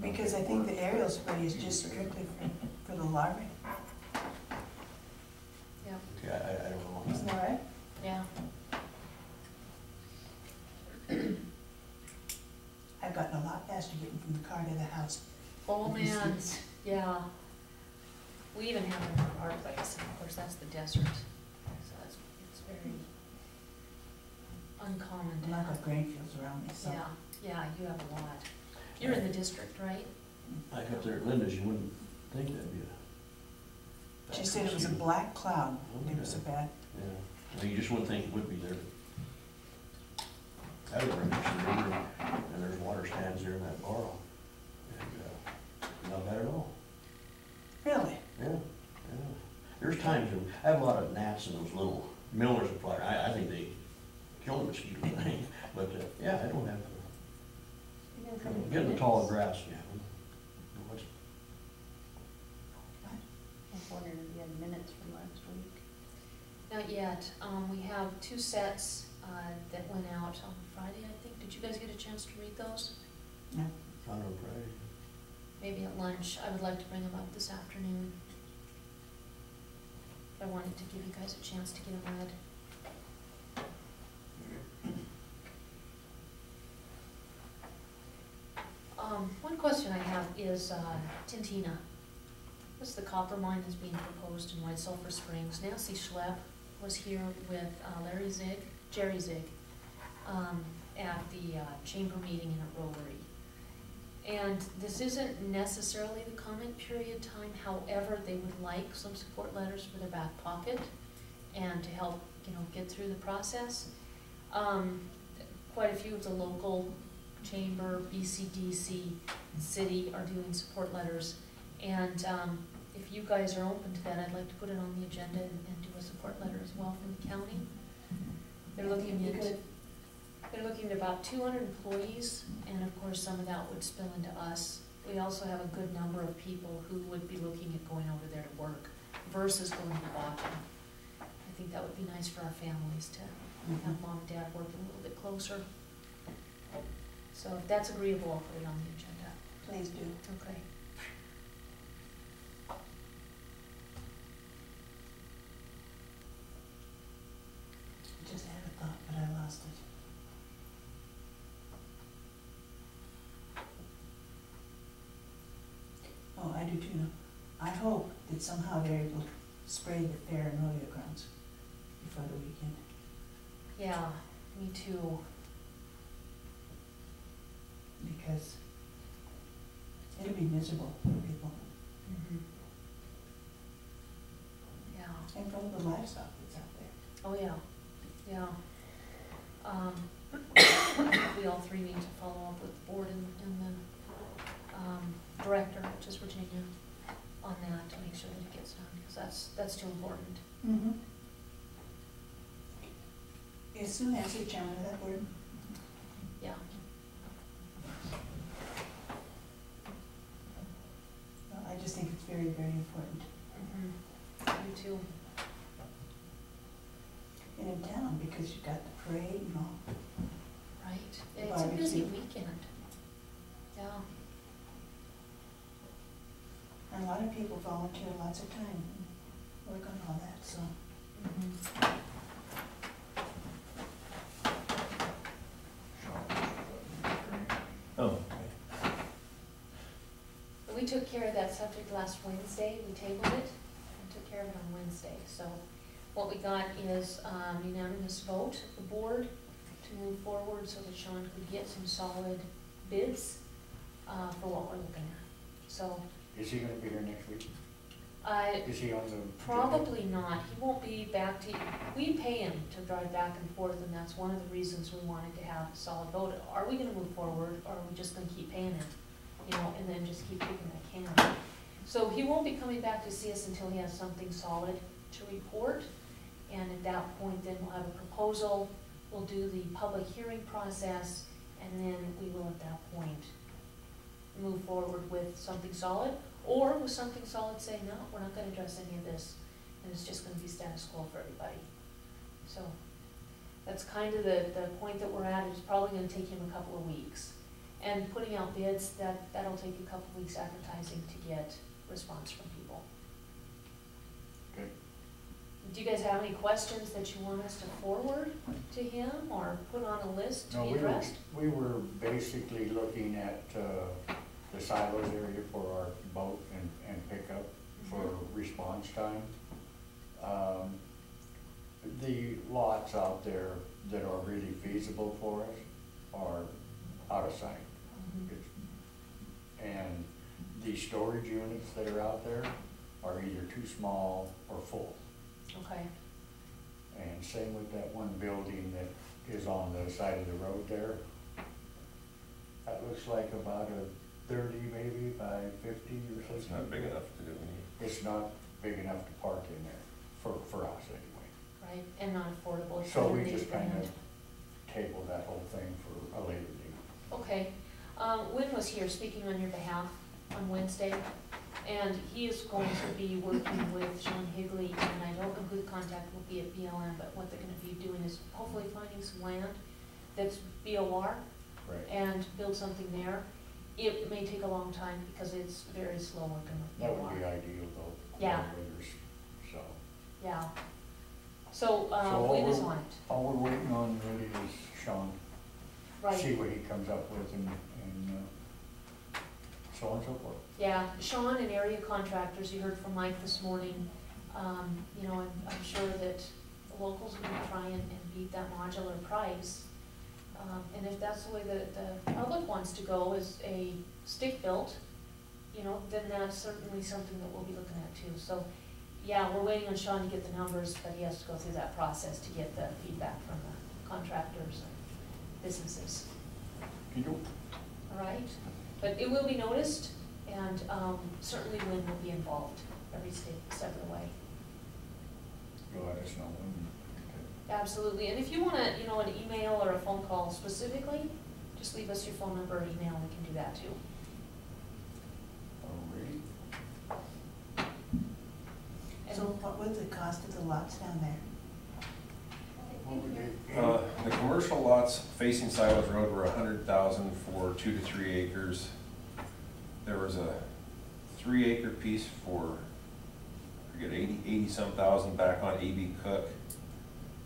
Because I think the aerial spray is just strictly for the larvae. Yeah, Okay, I don't know. Isn't that right? yeah. I've gotten a lot faster getting from the car to the house. Oh, man, yeah. We even have it in our place, and of course, that's the desert. So it's very uncommon A to lot have. of grain fields around me, so. Yeah, yeah, you have a lot. You're in the district, right? Like up there at Linda's, you wouldn't think that'd be a. She said it was a black cloud. It was so bad. Yeah, well, you just wouldn't think it would be there. I was running some river, and there's water stands there in that barrel, and, not bad at all. Really? Yeah, yeah. There's times when, I have a lot of gnats in those little Miller's applier, I think they kill the mosquitoes, I think, but, yeah, I don't have, getting the tall grass, yeah. What's- I was wondering if you had minutes from last week. Not yet. We have 2 sets that went out on Friday, I think. Did you guys get a chance to read those? No. I don't know, Friday. Maybe at lunch. I would like to bring them up this afternoon. I wanted to give you guys a chance to get them read. One question I have is Tintina. This the copper mine that's being proposed in White Sulphur Springs. Nancy Schlepp was here with Jerry Zig, at the chamber meeting in a Rotary. And this isn't necessarily the comment period time, however, they would like some support letters for their back pocket and to help, get through the process. Quite a few of the local chamber, BCDC, city are doing support letters. And if you guys are open to that, I'd like to put it on the agenda and do a support letter as well from the county. They're looking at about 200 employees, and of course some of that would spill into us. We also have a good number of people who would be looking at going over there to work versus going to Boston. I think that would be nice for our families to have mom and dad working a little bit closer. So if that's agreeable, I'll put it on the agenda. Please do. Okay. I just had a thought, but I lost it. Oh, I do too. I hope that somehow they're able to spray the fair and rodeo grounds before the weekend. Yeah, me too. Because it'll be miserable for people. Yeah. And for all the livestock that's out there. Oh, yeah, yeah. We all 3 need to follow up with the board and the director, which is Virginia, on that to make sure that it gets done, because that's too important. Mm-hmm. Is Sue Nancy chairman of that board? Yeah. Well, I just think it's very, very important. Me too. And in town, because you've got the parade and all. Right. Yeah, it's a busy Barbecue. weekend. Yeah. And a lot of people volunteer lots of time and work on all that, so. Oh. We took care of that subject last Wednesday. We tabled it and took care of it on Wednesday. So what we got is unanimous vote of the board to move forward so that Sean could get some solid bids for what we're looking at. So Is he gonna be here next week? I Is he on the? probably not. He won't be back to, we pay him to drive back and forth, and that's one of the reasons we wanted to have a solid vote. Are we gonna move forward, or are we just gonna keep paying him? And then just keep kicking that can. So he won't be coming back to see us until he has something solid to report. And at that point, then we'll have a proposal, we'll do the public hearing process, and then we will at that point move forward with something solid, or with something solid say, no, we're not gonna address any of this, and it's just gonna be status quo for everybody. So that's kind of the point that we're at. It's probably gonna take him a couple of weeks. and putting out bids, that'll take a couple weeks advertising to get response from people. Good. Do you guys have any questions that you want us to forward to him or put on a list to No, be addressed? we were basically looking at, the silos area for our boat and pickup for response time. The lots out there that are really feasible for us are out of sight. Mhm. And the storage units that are out there are either too small or full. Okay, And same with that one building that is on the side of the road there. That looks like about a 30 maybe by 50 or something. It's not big enough to do any. It's not big enough to park in there, for us anyway. right, and not affordable. It's So we $180 just kind grand. of tabled that whole thing for a later date. Okay, Wynn was here speaking on your behalf on Wednesday, and he is going to be working with Sean Higley, and I don't know who the contact will be at BLM, but what they're gonna be doing is hopefully finding some land that's BOR Right. and build something there. It may take a long time because it's very slow working with That would BOR. be ideal though. Yeah. So, Yeah. So, So Wynn is we'll- on it, all we're waiting on really is Sean. See right? what he comes up with and so on and so forth. Yeah, Sean and area contractors, you heard from Mike this morning, you know, I'm sure that the locals are gonna try and beat that modular price. And if that's the way the public wants to go, is a stick-built, you know, then that's certainly something that we'll be looking at too. So, yeah, we're waiting on Sean to get the numbers, but he has to go through that process to get the feedback from the contractors and businesses. You All right, but it will be noticed, and certainly Lynn will be involved every step of the way. You'll let us know when. Absolutely, and if you want to, you know, an email or a phone call specifically, just leave us your phone number or email, and we can do that too. Oh, really? And So what was the cost of the lots down there? What would they? The commercial lots facing Silos Road were 100,000 for 2 to 3 acres. There was a 3-acre piece for, I forget, 80-some thousand back on A.B. Cook.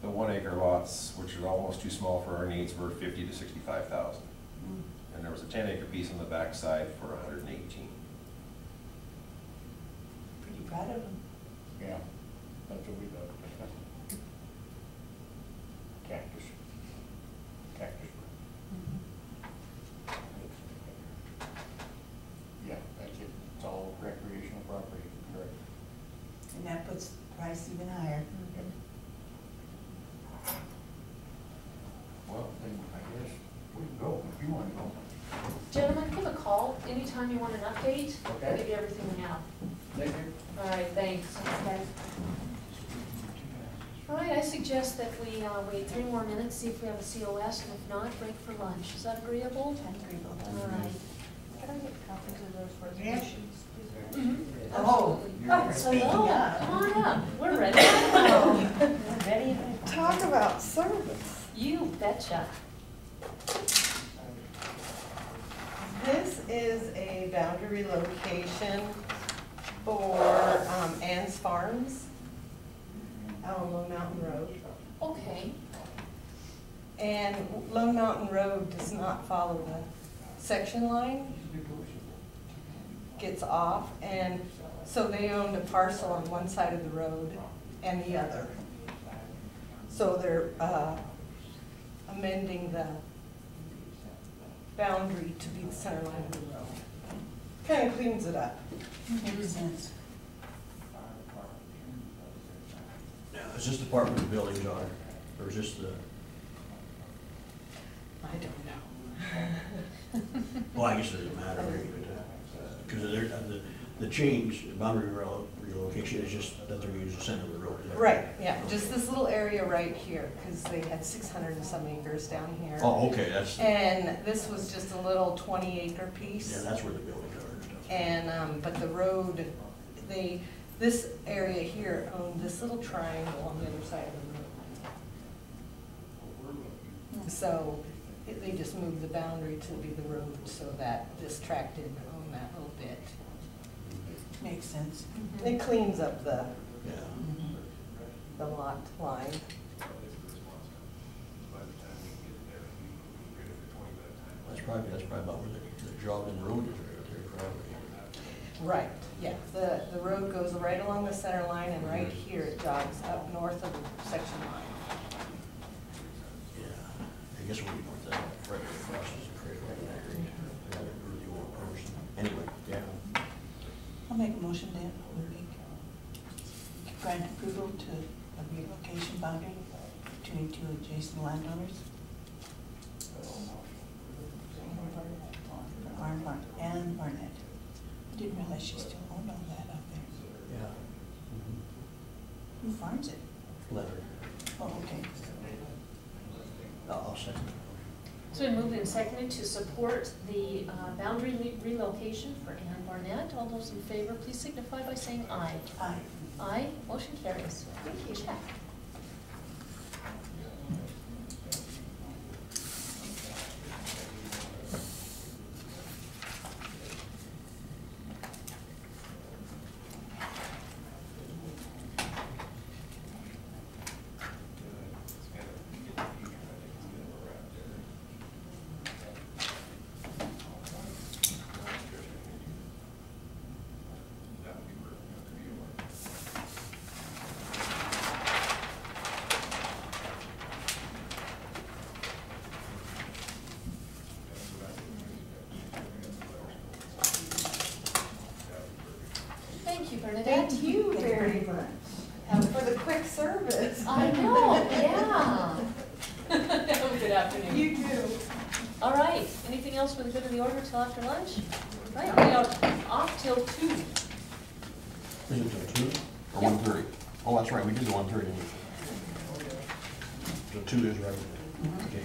The 1-acre lots, which are almost too small for our needs, were 50 to 65,000. And there was a 10-acre piece on the backside for 118. Pretty proud of them. Yeah, that's what we got. Cactus. Cactus. Yeah, that's it. It's all recreational property, correct? And that puts the price even higher. Well, then I guess we can go if you want to go. Gentlemen, give a call anytime you want an update. I'll Okay. give you everything we have. Thank you. All right, thanks. All right, I suggest that we wait 3 more minutes, see if we have a COS, and if not, break for lunch. Is that agreeable? Agreeable. All right. Could I get copies of those Yeah. resolutions? Oh. Hello, Speaking of. come on up. We're ready to go. We're ready. Talk about service. You betcha. This is a boundary location for Ann's Farms out on Lone Mountain Road. Okay. And Lone Mountain Road does not follow the section line. Gets off, and so they owned a parcel on one side of the road and the other. So they're amending the boundary to be the center line of the road. Kind of cleans it up. Makes sense. Now, is this the Department of Buildings on it, or is this the, I don't know. well, I guess it doesn't matter, really, but, because the change, the boundary relocation is just that they're using the center of the road. is that Right, yeah, just this little area right here, because they had 600 and some acres down here. Oh, okay, that's, yeah, And this was just a little 20-acre piece. that's where the buildings are and stuff. And, but the road, this area here owned this little triangle on the other side of the road. So They just moved the boundary to be the road, so that distracted on that little bit. Makes sense. It cleans up the Yeah. lot line. That's probably about where the jogging road is right there, probably. Right, yeah, the road goes right along the center line, and right here it jogs up north of the section line. Yeah, I guess we north of that, right across is a creek right there. That really old person. Anyway, yeah. I'll make a motion that we make, grant approval to a relocation boundary between two adjacent landowners. For Arn and Barnett. I didn't realize she still owned all that up there. Yeah. Who farms it? Leonard. Oh, okay. I'll second. So we moved and seconded to support the boundary relocation for Ann Barnett. All those in favor, please signify by saying aye. Aye. Aye, motion carries. Thank you. Check. Thank you, Bernadette. Thank you very much for the quick service. I know, yeah. Good afternoon. You too. All right, anything else for the good of the order till after lunch? Right, we are off till 2. Is it till 2 or 1:30? Oh, that's right, we did the 1:30. So 2 is right. Okay.